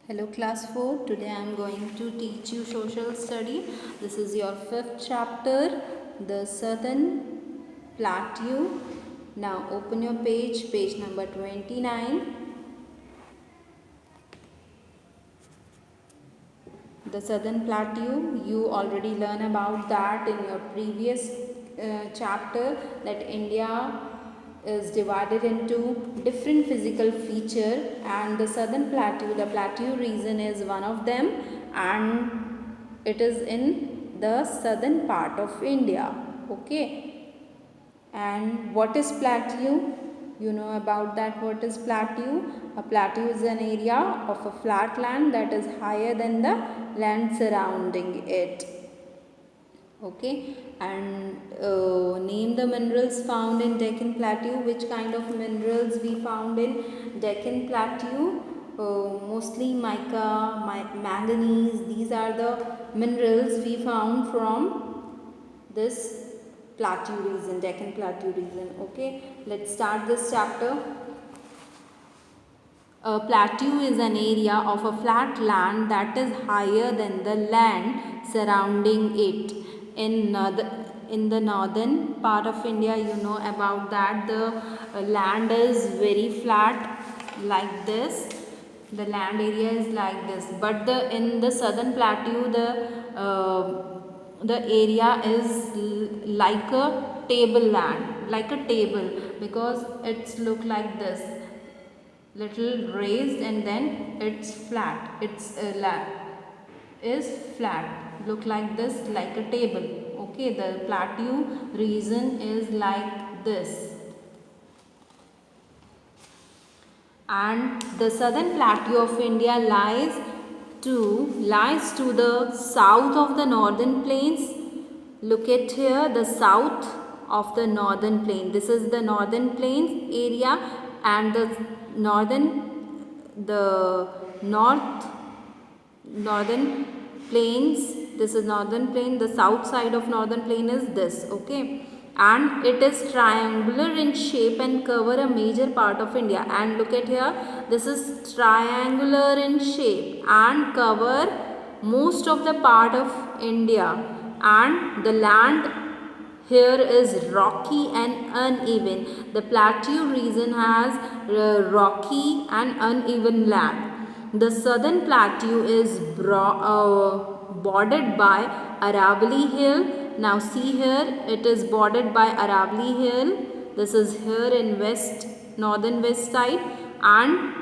Hello class 4, today I am going to teach you social study. This is your 5th chapter, the Southern Plateau. Now open your page number 29. The Southern Plateau, you already learned about that in your previous chapter, that India is divided into different physical feature, and the Southern Plateau, the Plateau region is one of them, and it is in the southern part of India. Okay. And what is plateau? You know about that. What is plateau? A plateau is an area of a flat land that is higher than the land surrounding it. Okay. And name the minerals found in Deccan Plateau. Which kind of minerals we found in Deccan Plateau? Mostly mica, manganese. These are the minerals we found from this plateau region, Deccan Plateau region. Okay, let's start this chapter. A plateau is an area of a flat land that is higher than the land surrounding it. In the northern part of India, you know about that, the land is very flat like this. The land area is like this, but in the southern plateau, the area is like a table land, like a table, because it's look like this, little raised, and then it's flat. It's is flat, look like this, like a table. Okay, the plateau region is like this. And the southern plateau of India lies to the south of the northern plains. Look at here, the south of the northern plain. This is the northern plains area, and the northern plains. This is northern plain. The south side of northern plain is this. Okay. And it is triangular in shape and cover a major part of India. And look at here, this is triangular in shape and cover most of the part of India, and the land here is rocky and uneven. The plateau region has rocky and uneven land. The southern plateau is bordered by Aravalli Hill. Now see here, it is bordered by Aravalli Hill. This is here in northern west side, and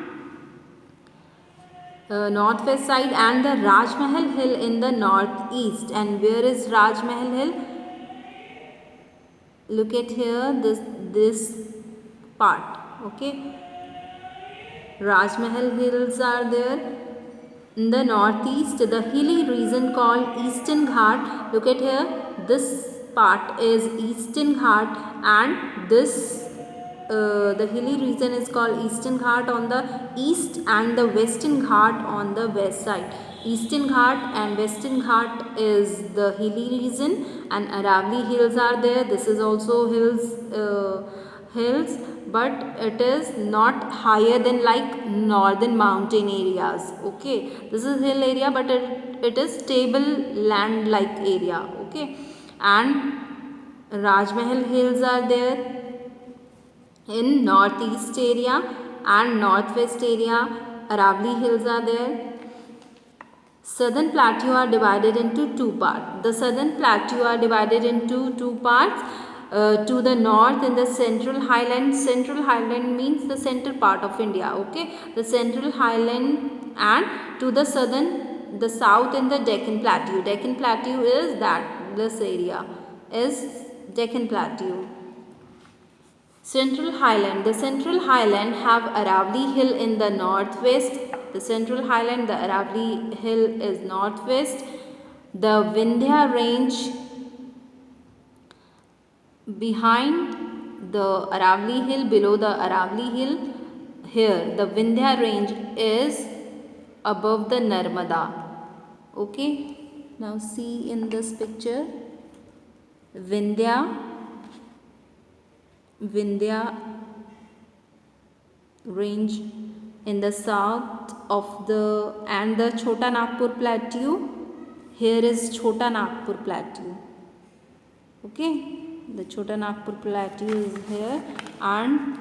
northwest side, and the Rajmahal Hill in the northeast. And where is Rajmahal Hill? Look at here, this part. Okay, Rajmahal Hills are there. In the northeast, the hilly region called Eastern Ghat. Look at here, this part is Eastern Ghat, and this the hilly region is called Eastern Ghat on the east, and the Western Ghat on the west side. Eastern Ghat and Western Ghat is the hilly region, and Aravalli Hills are there. This is also hills, but it is not higher than like northern mountain areas. Okay, this is hill area, but it is stable land like area. Okay, and Rajmahal Hills are there in northeast area, and northwest area Aravalli Hills are there. Southern plateau are divided into two parts. The southern plateau are divided into two parts. To the north, in the central highland. Central highland means the center part of India. Okay, the central highland, and to the southern, the south in the Deccan Plateau. Deccan Plateau is this area is Deccan Plateau. Central Highland. The Central Highland have Aravalli Hill in the northwest. The Central Highland, the Aravalli Hill is northwest. The Vindhya Range behind the Aravalli Hill, below the Aravalli Hill. Here, the Vindhya Range is above the Narmada. Okay. Now see in this picture, Vindhya range in the south of the and the Chota Nagpur plateau. Here is Chota Nagpur plateau. Okay, the Chota Nagpur plateau is here, and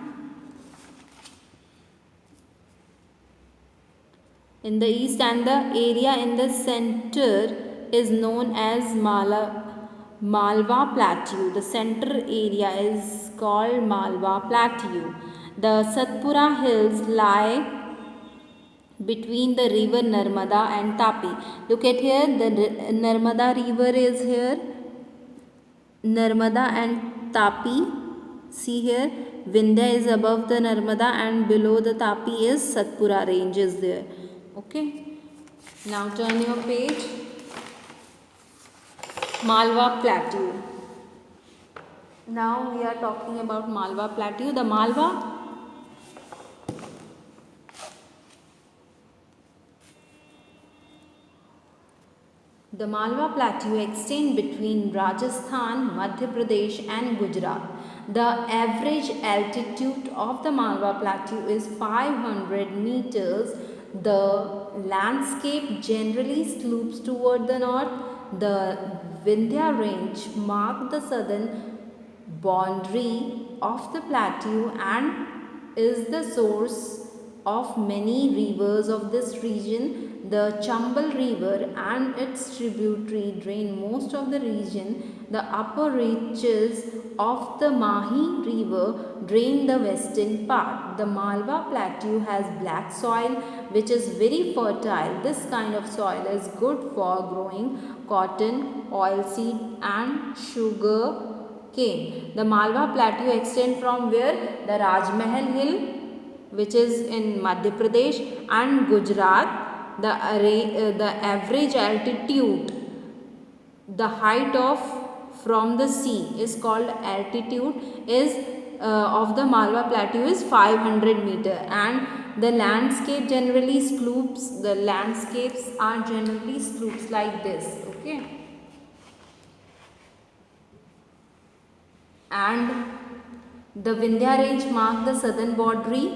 in the east and the area in the center is known as Malwa Plateau. The center area is called Malwa Plateau. The Satpura hills lie between the river Narmada and Tapi. Look at here, the Narmada river is here. Narmada and Tapi. See here, Vindhya is above the Narmada and below the Tapi is Satpura range is there. Okay. Now turn your page. Malwa Plateau. Now we are talking about Malwa Plateau. The Malwa Plateau extends between Rajasthan, Madhya Pradesh and Gujarat. The average altitude of the Malwa Plateau is 500 meters. The landscape generally slopes toward the north. The Vindhya range marks the southern boundary of the plateau and is the source of many rivers of this region. The Chambal River and its tributary drain most of the region. The upper reaches of the Mahi River drain the western part. The Malwa Plateau has black soil which is very fertile. This kind of soil is good for growing cotton, oilseed and sugar cane. The Malwa Plateau extends from where? The Rajmahal Hill, which is in Madhya Pradesh and Gujarat. The average altitude, the height of from the sea is called altitude is of the Malwa Plateau is 500 meter, and the landscape generally slopes. The landscapes are generally slopes like this. Okay, and the Vindhya range marks the southern boundary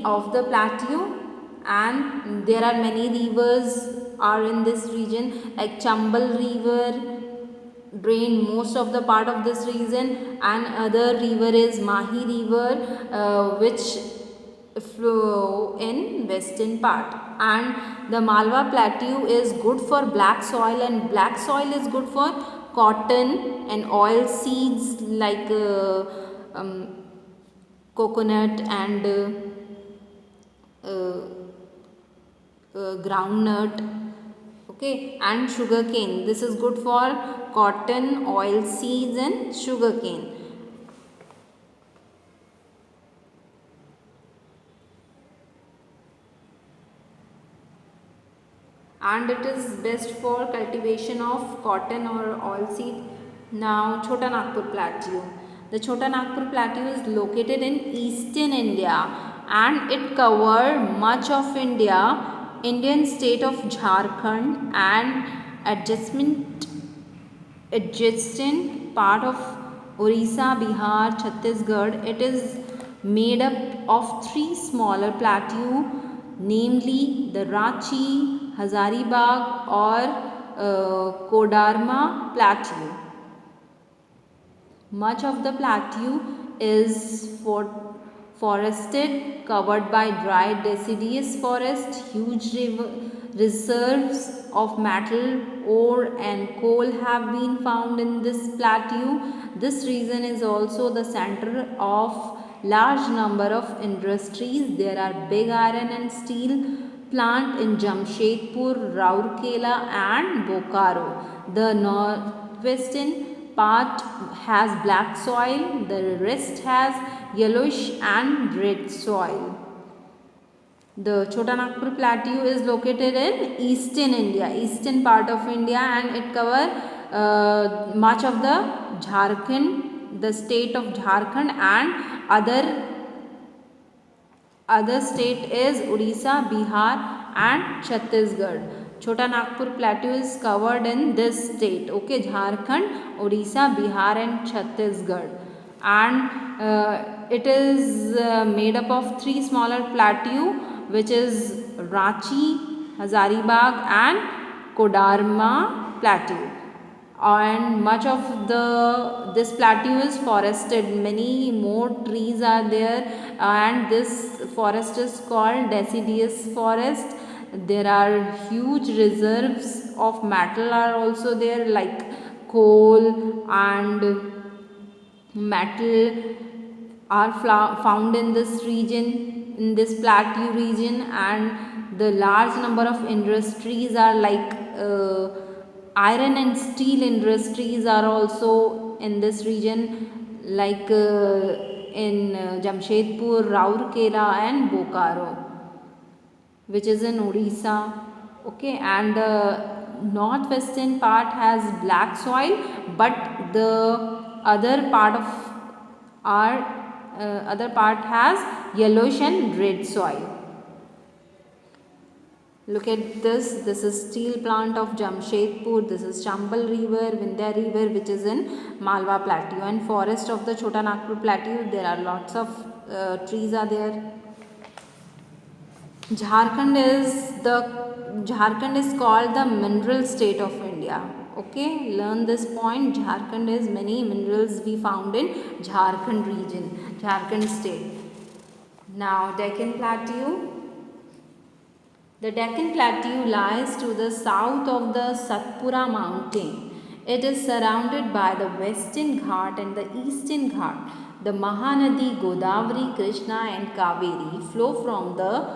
of the plateau, and there are many rivers are in this region, like Chambal River drain most of the part of this region, and other river is Mahi River which flow in western part. And the Malwa Plateau is good for black soil, and black soil is good for cotton and oil seeds like coconut and groundnut, okay, and sugarcane. This is good for cotton, oil seeds and sugarcane. And it is best for cultivation of cotton or oil seed. Now Chota Nagpur Plateau. The Chota Nagpur Plateau is located in eastern India and it covers much of Indian state of Jharkhand and adjacent part of Orissa, Bihar, Chhattisgarh. It is made up of 3 smaller plateaus, namely the Ranchi, Hazaribagh or Kodarma Plateau. Much of the plateau is forested, covered by dry deciduous forest. Huge reserves of metal, ore and coal have been found in this plateau. This region is also the center of large number of industries. There are big iron and steel plant in Jamshedpur, Rourkela and Bokaro. The northwestern part has black soil, the rest has yellowish and red soil. The Chota Nagpur Plateau is located in eastern India, eastern part of India, and it covers much of the Jharkhand, the state of Jharkhand, and other state is Orissa, Bihar and Chhattisgarh. Chota Nagpur Plateau is covered in this state, okay, Jharkhand, Orissa, Bihar and Chhattisgarh. And it is made up of three smaller plateau, which is Ranchi, Hazaribagh and Kodarma plateau. And much of this plateau is forested. Many more trees are there, and this forest is called deciduous forest. There are huge reserves of metal are also there, like coal and metal are found in this region, in this plateau region. And the large number of industries are like iron and steel industries are also in this region, like in Jamshedpur, Raurkela and Bokaro, which is in Odisha. Okay, and the northwestern part has black soil, but the other part of our other part has yellowish and red soil. Look at this. This is steel plant of Jamshedpur. This is Chambal River, Vindhya River, which is in Malwa Plateau, and forest of the Chota Nagpur Plateau. There are lots of trees are there. Jharkhand is called the mineral state of India. Okay, learn this point. Jharkhand is many minerals we found in Jharkhand region, Jharkhand state. Now Deccan Plateau. The Deccan Plateau lies to the south of the Satpura mountain. It is surrounded by the Western Ghat and the Eastern Ghat. The Mahanadi, Godavari, Krishna and Kaveri flow from the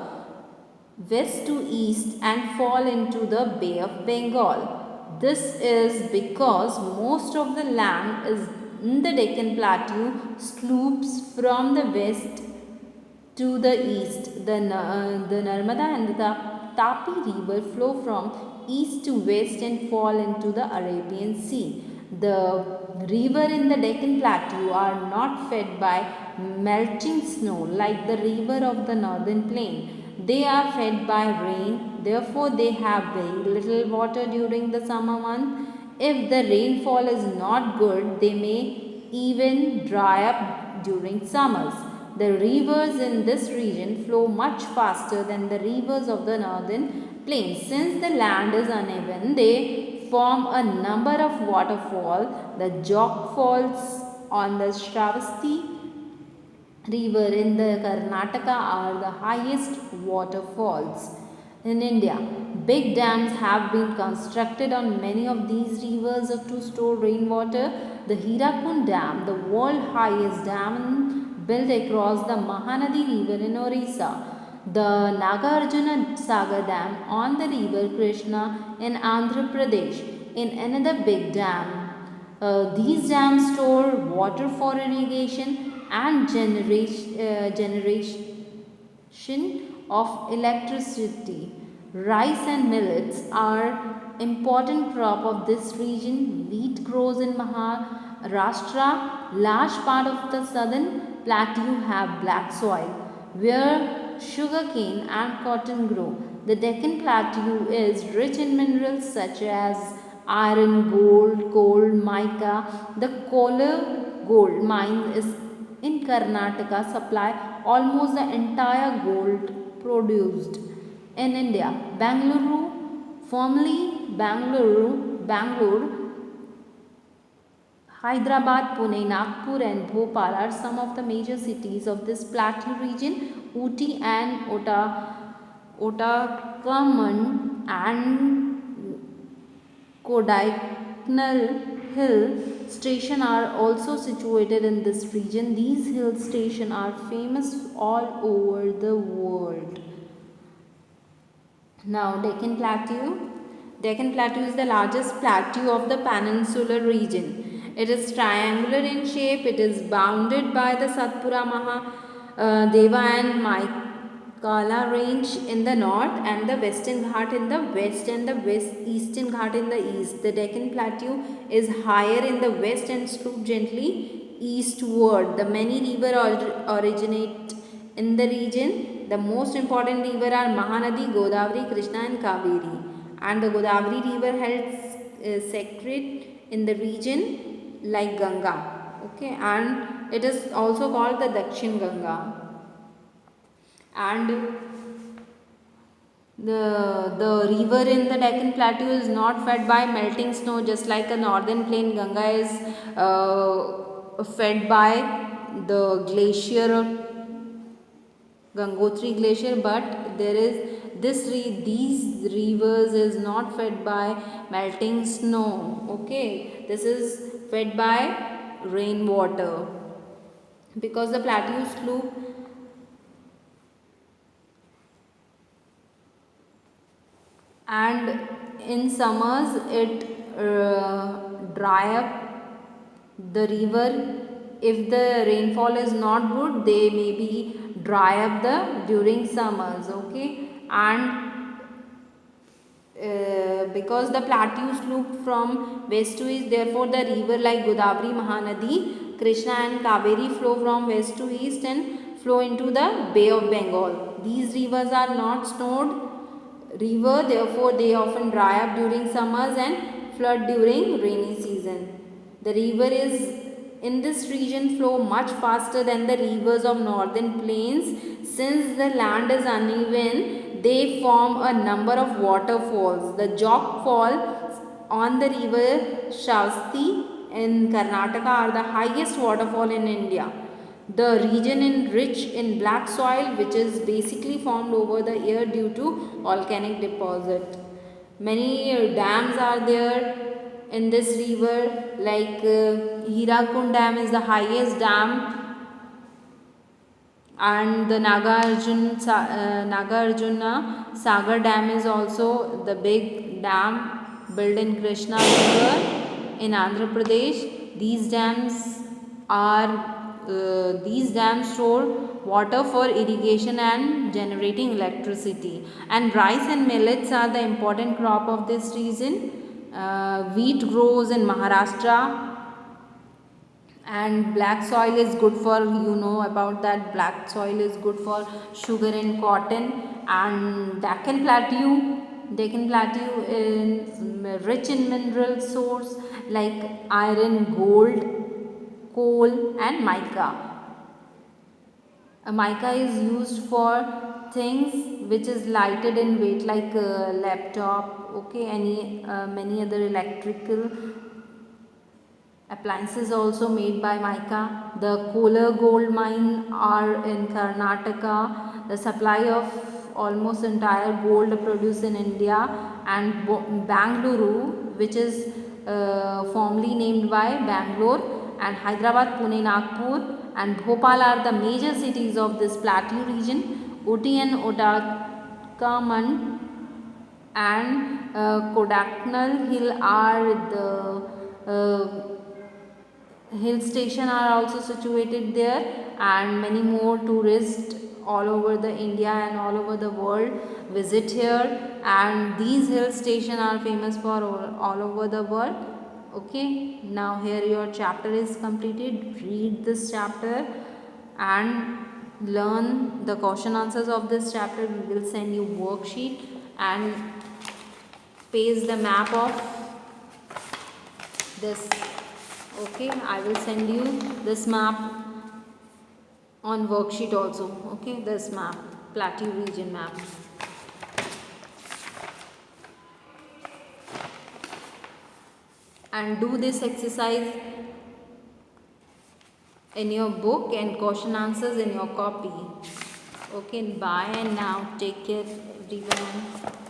west to east and fall into the Bay of Bengal. This is because most of the land is in the Deccan Plateau slopes from the west to the east. The Narmada and the Tapi river flow from east to west and fall into the Arabian Sea. The river in the Deccan Plateau are not fed by melting snow like the river of the northern plain. They are fed by rain, therefore they have very little water during the summer month. If the rainfall is not good, they may even dry up during summers. The rivers in this region flow much faster than the rivers of the northern plains. Since the land is uneven, they form a number of waterfalls. The Jog Falls on the Shravasti river in the Karnataka are the highest waterfalls in India. Big dams have been constructed on many of these rivers to store rainwater. The Hirakund Dam, the world highest dam built across the Mahanadi river in Orissa. The Nagarjuna Sagar Dam on the river Krishna in Andhra Pradesh in another big dam. These dams store water for irrigation and generation of electricity. Rice and millets are important crop of this region. Wheat grows in Maharashtra. Large part of the southern plateau have black soil where sugarcane and cotton grow. The Deccan Plateau is rich in minerals such as iron, gold, coal, mica. The Kolar gold mine is in Karnataka supply almost the entire gold produced in India. Bangalore, Hyderabad, Pune, Nagpur and Bhopal are some of the major cities of this plateau region. Ooty and Ottakaman and Kodaikanal Hill Station are also situated in this region. These hill stations are famous all over the world. Now Deccan Plateau. Deccan Plateau is the largest plateau of the peninsular region. It is triangular in shape. It is bounded by the Satpura Mahadeva and Maikala range in the north and the Western Ghat in the west and the Eastern Ghat in the east. The Deccan Plateau is higher in the west and slopes gently eastward. The many rivers originate in the region. The most important rivers are Mahanadi, Godavari, Krishna and Kaveri. And the Godavari river held sacred in the region like Ganga. Okay, and it is also called the Dakshin Ganga. And the river in the Deccan Plateau is not fed by melting snow, just like a northern plain. Ganga is fed by the glacier, Gangotri glacier, but there is these rivers is not fed by melting snow. Okay, this is fed by rainwater, because the plateau slope and in summers it dry up the river. If the rainfall is not good, they may be dry up the during summers. Okay, and because the plateau slope from west to east, therefore the river like Godavari, Mahanadi, Krishna and Kaveri flow from west to east and flow into the Bay of Bengal. These rivers are not snowed river, therefore they often dry up during summers and flood during rainy season. The river is in this region flow much faster than the rivers of northern plains. Since the land is uneven, they form a number of waterfalls. The Jog falls on the river Shravasti in Karnataka are the highest waterfall in India. The region is rich in black soil, which is basically formed over the year due to volcanic deposit. Many dams are there in this river, like Hirakund Dam is the highest dam, and the Nagarjuna Sagar Dam is also the big dam built in Krishna River in Andhra Pradesh. These dams store water for irrigation and generating electricity. And rice and millets are the important crop of this region. Wheat grows in Maharashtra, and black soil is good for, you know about that, black soil is good for sugar and cotton. And Deccan Plateau is rich in mineral source like iron, gold, coal and mica. Mica is used for things which is lighted in weight, like a laptop, okay, any many other electrical appliances also made by mica. The Kolar gold mine are in Karnataka. The supply of almost entire gold produced in India. And Bangalore, which is formerly named by Bangalore, and Hyderabad, Pune, Nagpur and Bhopal are the major cities of this plateau region. Ooty and Uttarakhand and Kodaknal Hill are the hill station are also situated there, and many more tourists all over the India and all over the world visit here, and these hill stations are famous for all over the world. Okay, now here your chapter is completed. Read this chapter and learn the question answers of this chapter. We will send you worksheet and paste the map of this. Okay, I will send you this map on worksheet also. Okay, this map, plateau region map. And do this exercise in your book and question answers in your copy. Okay, bye and now take care everyone.